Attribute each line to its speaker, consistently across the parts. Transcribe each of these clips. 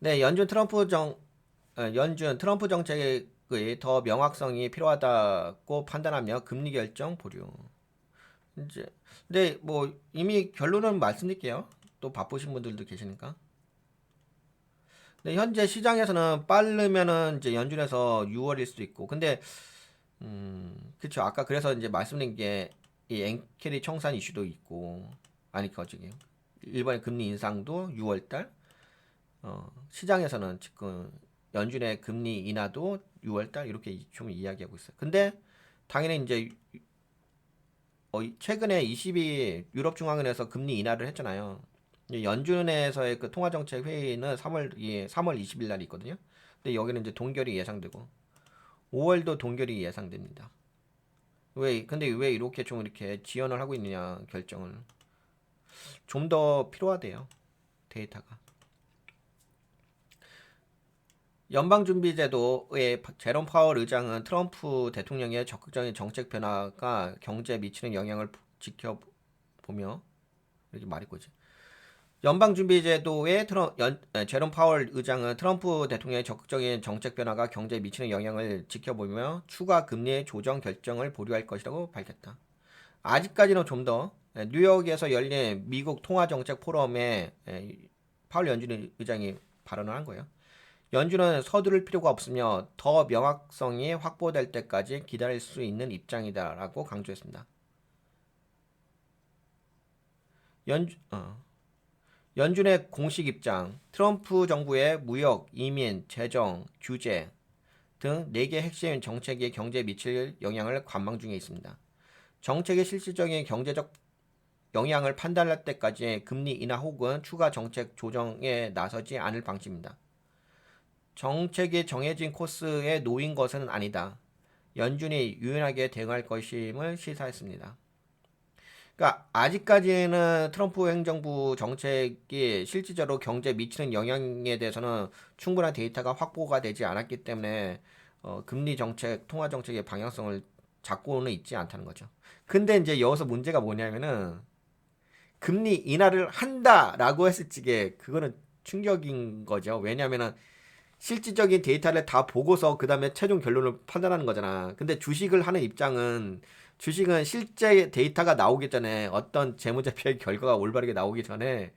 Speaker 1: 네, 연준 트럼프 정책의 더 명확성이 필요하다고 판단하며 금리 결정 보류. 이제 근데 뭐 이미 결론은 말씀드릴게요. 또 바쁘신 분들도 계시니까. 근데 현재 시장에서는 빠르면은 이제 연준에서 6월일 수도 있고. 근데 그쵸. 아까 그래서 이제 말씀드린 게 이 엔캐리 청산 이슈도 있고. 아니 거지기 일본의 금리 인상도 6월 달. 시장에서는 지금 연준의 금리 인하도 6월 달 이렇게 좀 이야기하고 있어요. 근데 당연히 이제 최근에 22 유럽 중앙은행에서 금리 인하를 했잖아요. 연준에서의 그 통화정책 회의는 3월 20일 날이 있거든요. 근데 여기는 이제 동결이 예상되고 5월도 동결이 예상됩니다. 근데 왜 이렇게 좀 이렇게 지연을 하고 있느냐 결정을 좀 더 필요하대요. 데이터가. 연방준비제도의 제롬 파월 의장은 트럼프 대통령의 적극적인 정책 변화가 경제에 미치는 영향을 지켜보며 이렇게 말했거지. 연방준비제도의 제롬 파월 의장은 트럼프 대통령의 적극적인 정책 변화가 경제에 미치는 영향을 지켜보며 추가 금리 조정 결정을 보류할 것이라고 밝혔다. 아직까지는 좀 더 뉴욕에서 열린 미국 통화정책 포럼에 파월 연준 의장이 발언을 한 거예요. 연준은 서두를 필요가 없으며 더 명확성이 확보될 때까지 기다릴 수 있는 입장이다라고 강조했습니다. 연준, 연준의 공식 입장, 트럼프 정부의 무역, 이민, 재정, 규제 등 4개 핵심 정책이 경제에 미칠 영향을 관망 중에 있습니다. 정책의 실질적인 경제적 영향을 판단할 때까지 금리 인하 혹은 추가 정책 조정에 나서지 않을 방침입니다. 정책이 정해진 코스에 놓인 것은 아니다. 연준이 유연하게 대응할 것임을 시사했습니다. 그러니까 아직까지는 트럼프 행정부 정책이 실질적으로 경제에 미치는 영향에 대해서는 충분한 데이터가 확보가 되지 않았기 때문에 금리 정책, 통화 정책의 방향성을 잡고는 있지 않다는 거죠. 근데 이제 여기서 문제가 뭐냐면은 금리 인하를 한다라고 했을 적에 그거는 충격인 거죠. 왜냐하면은 실질적인 데이터를 다 보고서 그 다음에 최종 결론을 판단하는 거잖아. 근데 주식은 실제 데이터가 나오기 전에 어떤 재무제표의 결과가 올바르게 나오기 전에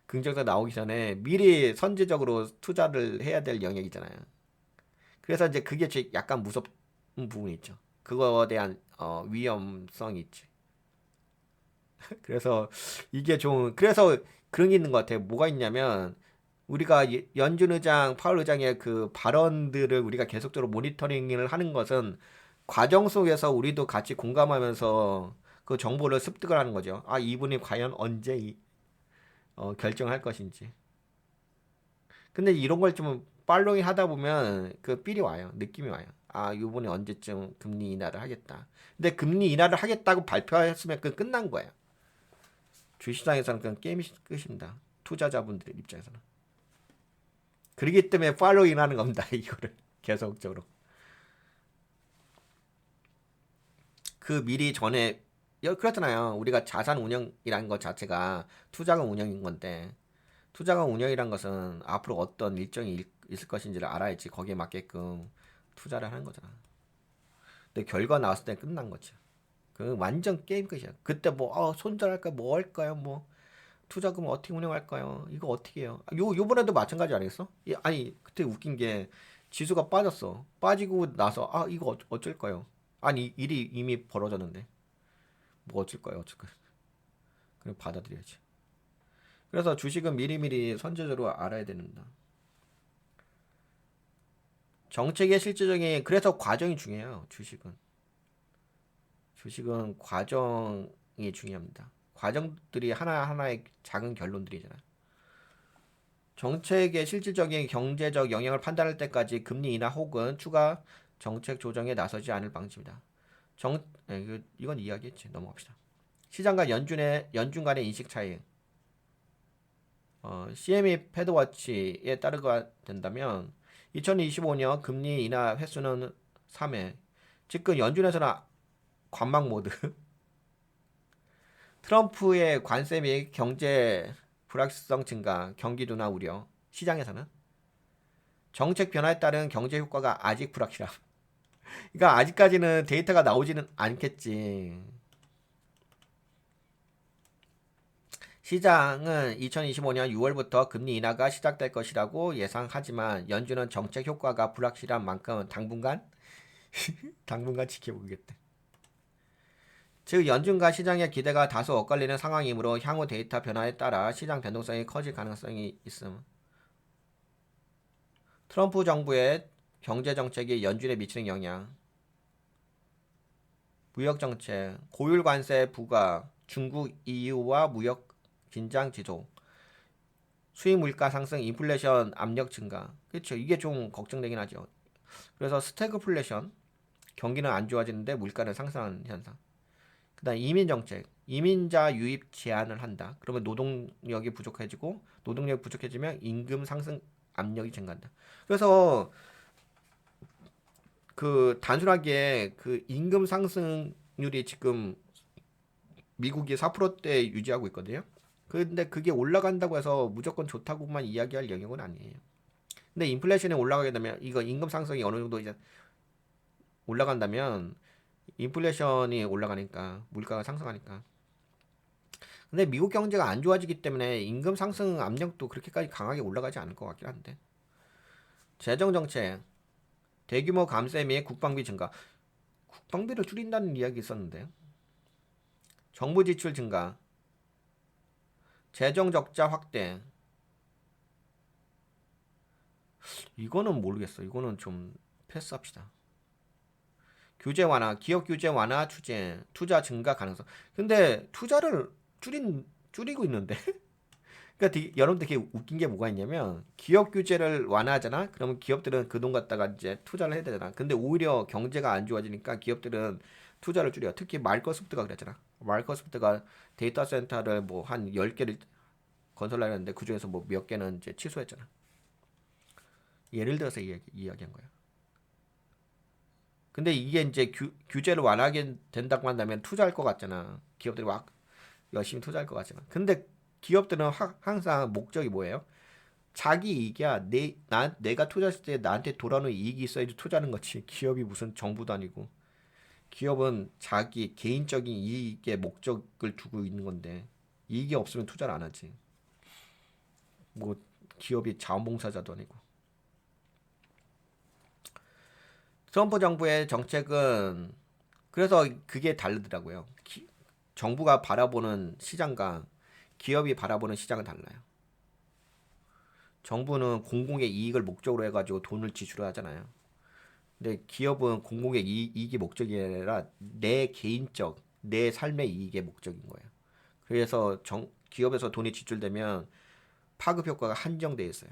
Speaker 1: 긍정적 나오기 전에 미리 선제적으로 투자를 해야 될 영역이잖아요. 그래서 이제 그게 약간 무섭은 부분이 있죠. 그거에 대한 위험성이 있지. 그래서 이게 좀 그래서 그런 게 있는 것 같아요. 뭐가 있냐면 우리가 연준 의장, 파월 의장의 그 발언들을 우리가 계속적으로 모니터링을 하는 것은 과정 속에서 우리도 같이 공감하면서 그 정보를 습득을 하는 거죠. 아, 이분이 과연 언제 결정할 것인지. 근데 이런 걸 좀 팔로잉 하다 보면 그 삘이 와요. 느낌이 와요. 아, 이분이 언제쯤 금리 인하를 하겠다. 근데 금리 인하를 하겠다고 발표했으면 그 끝난 거예요. 주시장에서는 그냥 게임이 끝입니다. 투자자분들 입장에서는. 그렇기 때문에 팔로잉 하는 겁니다. 이거를 계속적으로. 그 미리 전에 그렇잖아요. 우리가 자산 운영이라는 것 자체가 투자금 운영인 건데 투자금 운영이란 것은 앞으로 어떤 일정이 있을 것인지를 알아야지 거기에 맞게끔 투자를 하는 거잖아. 근데 결과 나왔을 때 끝난 거죠. 그 완전 게임 끝이야. 그때 뭐 손절할까요? 뭐 할까요? 뭐 투자금 어떻게 운영할까요? 이거 어떻게 해요? 요번에도 마찬가지 아니겠어? 아니 그때 웃긴 게 지수가 빠졌어. 빠지고 나서 이거 어쩔까요? 아니 일이 이미 벌어졌는데 뭐 어쩔까요? 어쩔까요? 그냥 받아들여야지. 그래서 주식은 미리미리 선제적으로 알아야 됩니다. 정책의 실질적인 그래서 과정이 중요해요. 주식은 과정이 중요합니다. 과정들이 하나하나의 작은 결론들이잖아요. 정책의 실질적인 경제적 영향을 판단할 때까지 금리 인하 혹은 추가 정책 조정에 나서지 않을 방침이다. 이건 이야기했지. 넘어갑시다. 시장과 연준 간의 인식 차이. CME 패드워치에 따르가 된다면 2025년 금리 인하 횟수는 3회. 지금 연준에서는 관망 모드. 트럼프의 관세 및 경제 불확실성 증가, 경기 둔화 우려. 시장에서는 정책 변화에 따른 경제 효과가 아직 불확실함. 그러니까 아직까지는 데이터가 나오지는 않겠지. 시장은 2025년 6월부터 금리 인하가 시작될 것이라고 예상하지만 연준은 정책 효과가 불확실한 만큼 당분간 지켜보겠대. 즉 연준과 시장의 기대가 다소 엇갈리는 상황이므로 향후 데이터 변화에 따라 시장 변동성이 커질 가능성이 있음. 트럼프 정부의 경제 정책이 연준에 미치는 영향. 무역 정책, 고율 관세 부과, 중국 EU와 무역 긴장 지속, 수입 물가 상승, 인플레이션 압력 증가. 그렇죠. 이게 좀 걱정되긴 하죠. 그래서 스태그플레이션, 경기는 안 좋아지는데 물가는 상승하는 현상. 그다음 이민 정책, 이민자 유입 제한을 한다. 그러면 노동력이 부족해지고 노동력이 부족해지면 임금 상승 압력이 증가한다. 그래서 그 단순하게 그 임금 상승률이 지금 미국이 4%대 유지하고 있거든요. 근데 그게 올라간다고 해서 무조건 좋다고만 이야기할 영역은 아니에요. 근데 인플레이션이 올라가게 되면 이거 임금 상승이 어느 정도 이제 올라간다면 인플레이션이 올라가니까 물가가 상승하니까. 근데 미국 경제가 안 좋아지기 때문에 임금 상승 압력도 그렇게까지 강하게 올라가지 않을 것 같긴 한데. 재정 정책, 대규모 감세 및 국방비 증가. 국방비를 줄인다는 이야기 있었는데. 정부 지출 증가, 재정 적자 확대. 이거는 모르겠어. 이거는 좀 패스합시다. 규제 완화, 기업 규제 완화 추진, 투자 증가 가능성. 근데 투자를 줄이고 있는데. 그러니까 여러분들 되게 웃긴 게 뭐가 있냐면 기업 규제를 완화하잖아. 그러면 기업들은 그 돈 갖다가 이제 투자를 해야 되잖아. 근데 오히려 경제가 안 좋아지니까 기업들은 투자를 줄여. 특히 마이크로소프트가 그랬잖아. 마이크로소프트가 데이터 센터를 뭐 한 10개를 건설하려 했는데 그중에서 뭐 몇 개는 이제 취소했잖아. 예를 들어서 이야기한 거야. 근데 이게 이제 규제를 완화하게 된다고 한다면 투자할 것 같잖아. 기업들이 막 열심히 투자할 것 같잖아. 근데 기업들은 항상 목적이 뭐예요? 자기 이익이야. 내가 투자했을 때 나한테 돌아오는 이익이 있어야지 투자하는 거지. 기업이 무슨 정부도 아니고. 기업은 자기 개인적인 이익의 목적을 두고 있는 건데 이익이 없으면 투자를 안 하지. 뭐 기업이 자원봉사자도 아니고. 트럼프 정부의 정책은 그래서 그게 다르더라고요. 정부가 바라보는 시장과 기업이 바라보는 시장은 달라요. 정부는 공공의 이익을 목적으로 해가지고 돈을 지출하잖아요. 근데 기업은 공공의 이익이 목적이 아니라 내 개인적, 내 삶의 이익의 목적인 거예요. 그래서 기업에서 돈이 지출되면 파급 효과가 한정돼 있어요.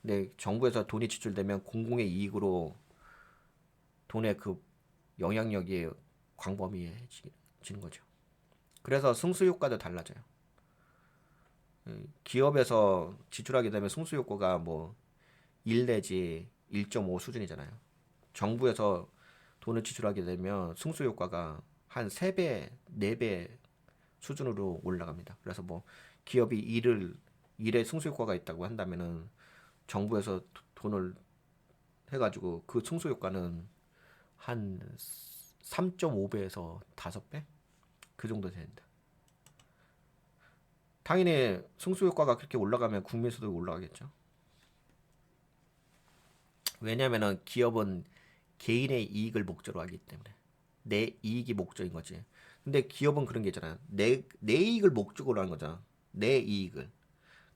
Speaker 1: 근데 정부에서 돈이 지출되면 공공의 이익으로 돈의 그 영향력이 광범위해지는 거죠. 그래서 승수 효과도 달라져요. 기업에서 지출하게 되면 승수 효과가 뭐 1 내지 1.5 수준이잖아요. 정부에서 돈을 지출하게 되면 승수 효과가 한 3배, 4배 수준으로 올라갑니다. 그래서 뭐 기업이 일에 승수 효과가 있다고 한다면은 정부에서 돈을 해가지고 그 승수 효과는 한 3.5배에서 5배 그 정도 됩니다. 당연히 승수 효과가 그렇게 올라가면 국민 소득이 올라가겠죠. 왜냐면은 기업은 개인의 이익을 목적으로 하기 때문에 내 이익이 목적인 거지. 근데 기업은 그런 게 있잖아. 내 이익을 목적으로 하는 거잖아. 내 이익을.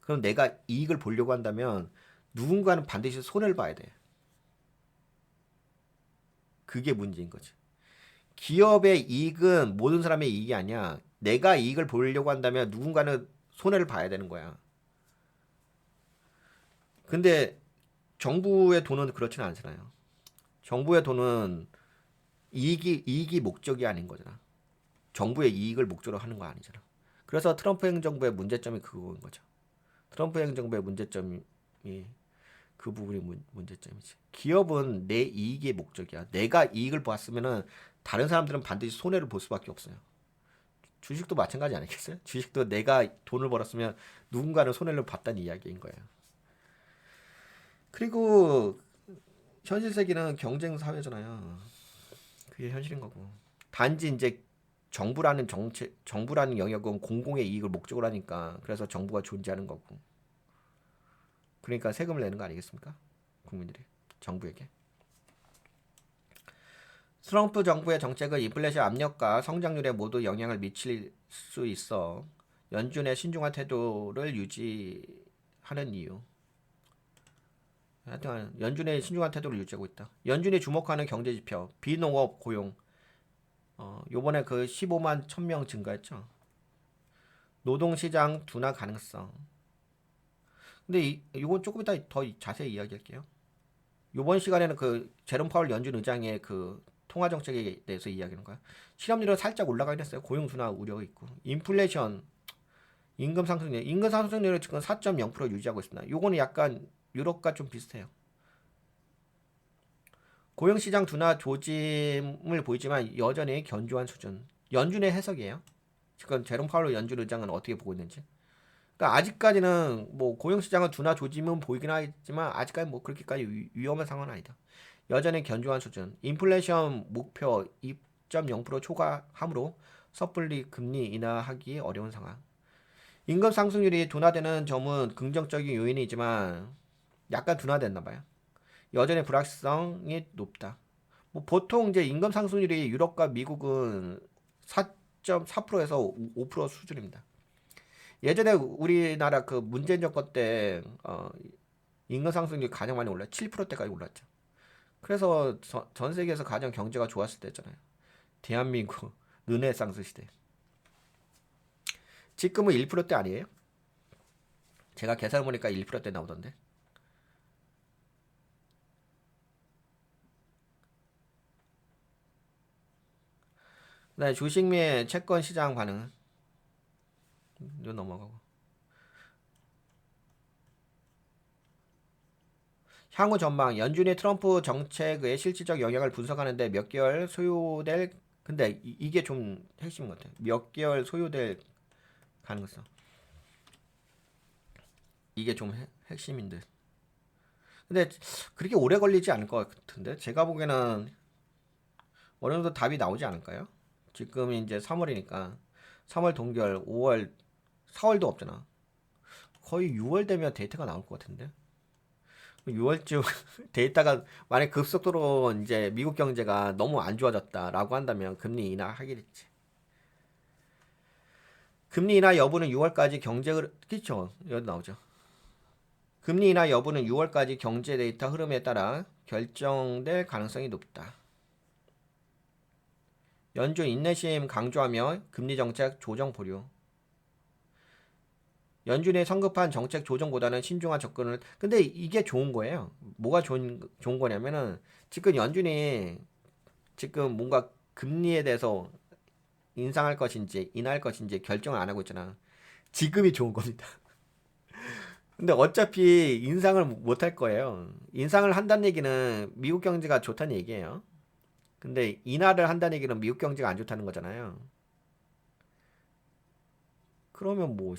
Speaker 1: 그럼 내가 이익을 보려고 한다면 누군가는 반드시 손해를 봐야 돼. 그게 문제인 거지. 기업의 이익은 모든 사람의 이익이 아니야. 내가 이익을 보려고 한다면 누군가는 손해를 봐야 되는 거야. 근데 정부의 돈은 그렇지는 않잖아요. 정부의 돈은 이익이 목적이 아닌 거잖아. 정부의 이익을 목적으로 하는 거 아니잖아. 그래서 트럼프 행정부의 문제점이 그거인 거죠. 트럼프 행정부의 문제점이 그 부분이 문제점이지. 기업은 내 이익의 목적이야. 내가 이익을 봤으면은 다른 사람들은 반드시 손해를 볼 수밖에 없어요. 주식도 마찬가지 아니겠어요? 주식도 내가 돈을 벌었으면 누군가는 손해를 봤다는 이야기인 거예요. 그리고 현실 세계는 경쟁 사회잖아요. 그게 현실인 거고. 단지 이제 정부라는 영역은 공공의 이익을 목적으로 하니까 그래서 정부가 존재하는 거고. 그러니까 세금을 내는 거 아니겠습니까? 국민들이 정부에게. 트럼프 정부의 정책은 인플레이션 압력과 성장률에 모두 영향을 미칠 수 있어 연준의 신중한 태도를 유지하는 이유. 하여튼 연준의 신중한 태도를 유지하고 있다. 연준이 주목하는 경제 지표, 비농업 고용. 요번에 그 15만 1000명 증가했죠. 노동시장 둔화 가능성. 근데 이건 조금 이따 더 자세히 이야기할게요. 요번 시간에는 그 제롬 파월 연준 의장의 그 통화 정책에 대해서 이야기하는 거야. 실업률은 살짝 올라가긴 했어요. 고용 둔화 우려가 있고. 인플레이션, 임금 상승률은 지금 4.0% 유지하고 있습니다. 요거는 약간 유럽과 좀 비슷해요. 고용시장 둔화 조짐을 보이지만 여전히 견조한 수준. 연준의 해석이에요. 지금 제롬 파월 연준 의장은 어떻게 보고 있는지. 그러니까 아직까지는 뭐 고용시장은 둔화 조짐은 보이긴 하지만 아직까지 뭐 그렇게까지 위험한 상황은 아니다. 여전히 견조한 수준. 인플레이션 목표 2.0% 초과하므로 섣불리 금리 인하하기 어려운 상황. 임금 상승률이 둔화되는 점은 긍정적인 요인이지만 약간 둔화됐나 봐요. 여전히 불확실성이 높다. 뭐 보통 이제 임금 상승률이 유럽과 미국은 4.4%에서 5% 수준입니다. 예전에 우리나라 그 문재인 정권 때 임금 상승률이 가장 많이 올라 7%대까지 올랐죠. 그래서 전 세계에서 가장 경제가 좋았을 때잖아요. 대한민국 르네상스 시대. 지금은 1%대 아니에요? 제가 계산해 보니까 1%대 나오던데. 그다음에 주식 및 채권 시장 반응. 이거 넘어가고. 향후 전망. 연준이 트럼프 정책의 실질적 영향을 분석하는데 몇 개월 소요될. 근데 이게 좀 핵심인 것 같아요. 몇 개월 소요될 가능성. 이게 좀 핵심인데. 근데 그렇게 오래 걸리지 않을 것 같은데. 제가 보기에는 어느 정도 답이 나오지 않을까요? 지금 이제 3월이니까 3월 동결, 5월, 4월도 없잖아. 거의 6월 되면 데이터가 나올 것 같은데. 6월쯤 데이터가 만약 급속도로 이제 미국 경제가 너무 안 좋아졌다라고 한다면 금리 인하하겠지. 금리 인하 여부는 6월까지 그렇죠. 여기 나오죠. 금리 인하 여부는 6월까지 경제 데이터 흐름에 따라 결정될 가능성이 높다. 연준 인내심 강조하며 금리 정책 조정 보류. 연준의 성급한 정책 조정보다는 신중한 접근을. 근데 이게 좋은 거예요. 뭐가 좋은 거냐면은 지금 연준이 지금 뭔가 금리에 대해서 인상할 것인지 인하할 것인지 결정을 안 하고 있잖아. 지금이 좋은 겁니다. 근데 어차피 인상을 못 할 거예요. 인상을 한다는 얘기는 미국 경제가 좋다는 얘기예요. 근데 인하를 한다는 얘기는 미국 경제가 안 좋다는 거잖아요. 그러면 뭐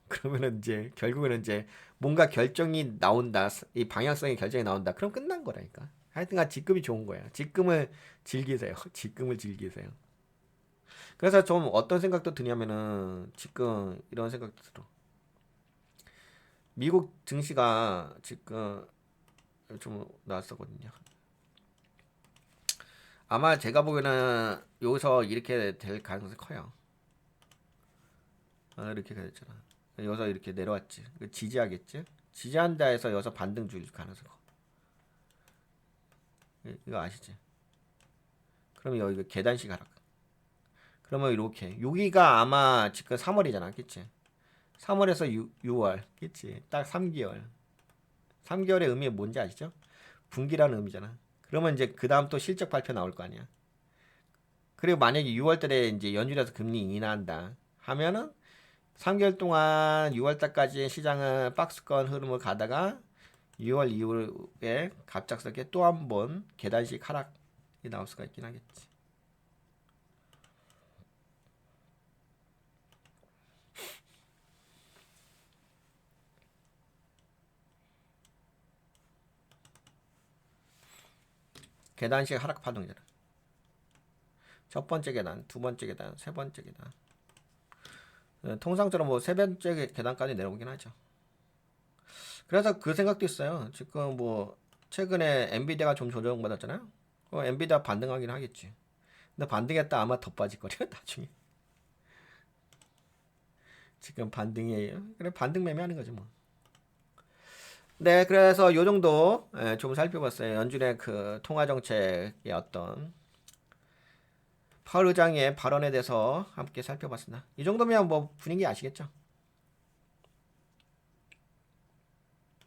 Speaker 1: 그러면은 이제 결국에는 이제 뭔가 결정이 나온다. 이 방향성의 결정이 나온다. 그럼 끝난 거라니까. 하여튼간 지금이 좋은 거야. 지금을 즐기세요. 지금을 즐기세요. 그래서 좀 어떤 생각도 드냐면은 지금 이런 생각도 들어. 미국 증시가 지금 좀 나왔었거든요. 아마 제가 보기에는 여기서 이렇게 될 가능성이 커요. 이렇게 됐잖아. 여기서 이렇게 내려왔지. 지지하겠지? 지지한다 해서 여기서 반등 줄 가능성이 커. 이거 아시지? 그러면 여기 계단식 하락. 그러면 이렇게 여기가 아마 지금 3월이잖아, 그치? 3월에서 6월, 그치? 딱 3개월. 3개월의 의미 뭔지 아시죠? 분기라는 의미잖아. 그러면 이제 그 다음 또 실적 발표 나올 거 아니야. 그리고 만약에 6월 달에 이제 연준에서 금리 인하한다 하면은 3개월 동안 6월 달까지 시장은 박스권 흐름을 가다가 6월 이후에 갑작스럽게 또 한 번 계단식 하락이 나올 수가 있긴 하겠지. 계단식 하락 파동이잖아. 첫 번째 계단, 두 번째 계단, 세 번째 계단. 통상적으로 뭐 세 번째 계단까지 내려오긴 하죠. 그래서 그 생각도 있어요. 지금 뭐 최근에 엔비디아가 좀 조정받았잖아요. 엔비디아 반등하긴 하겠지. 근데 반등했다 아마 더 빠질 거래요 나중에. 지금 반등이에요. 그래 반등 매매하는 거죠 뭐. 네, 그래서 요 정도 좀 살펴봤어요. 연준의 그 통화 정책의 어떤 파월 의장의 발언에 대해서 함께 살펴봤습니다. 이 정도면 뭐 분위기 아시겠죠?